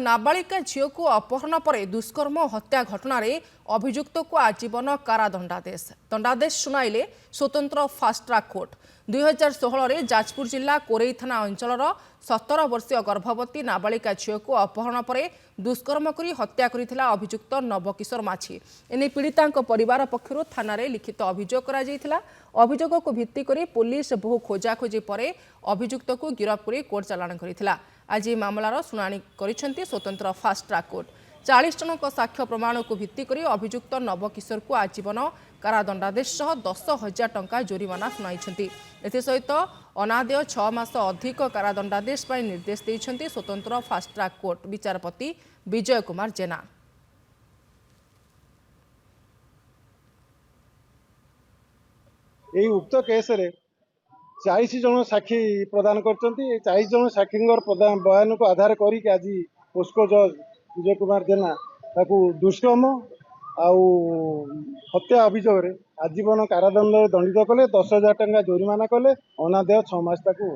नाबालिका झील को अपहरण पर दुष्कर्म हत्या घटना अभियुक्त को आजीवन कारादंडादेश दंडादेश शुणाइले स्वतंत्र फास्ट ट्रैक कोर्ट 2016 जाजपुर जिला कोरेई थाना अंचल 17 वर्षीय गर्भवती नाबालिका झील को अपहरण पर दुष्कर्म कर हत्या करथिला अभियुक्त नवकिशोर माछी एने पीड़िता परिवार पक्षर थाना लिखित अभियोग करा अभियोग को भित्ति कर पुलिस बहु खोजाखोजी पर अभियुक्त को गिरफ्त कर कोर्ट चालाण करथिला। आज मामलार शुणाणी करिसेंती स्वतंत्र फास्ट ट्रैक कोर्ट 40 जनक साक्ष्य प्रमाण को भित्ति कर अभियुक्त नवकिशोर को आजीवन कारादंडादेश सह 10,000 टंका जोरिमाना शुणाई। एसहित अनादेय 6 मास अधिक कारादंडादेश पर निर्देश देइछंती स्वतंत्र fast track court विचारपति Vijay Kumar जेना। यही उक्त केस रे 40 जन साक्षी प्रदान करछंती 40 जन साक्षी बयान को आधार करी आज पोस्को जज विजय कुमार जेना ताकू दुष्कर्म आउ हत्या अभियोग आजीवन कारादंड दंडित कले 10,000 टंका जोरिमाना कले अनादेय 6 मास ताकू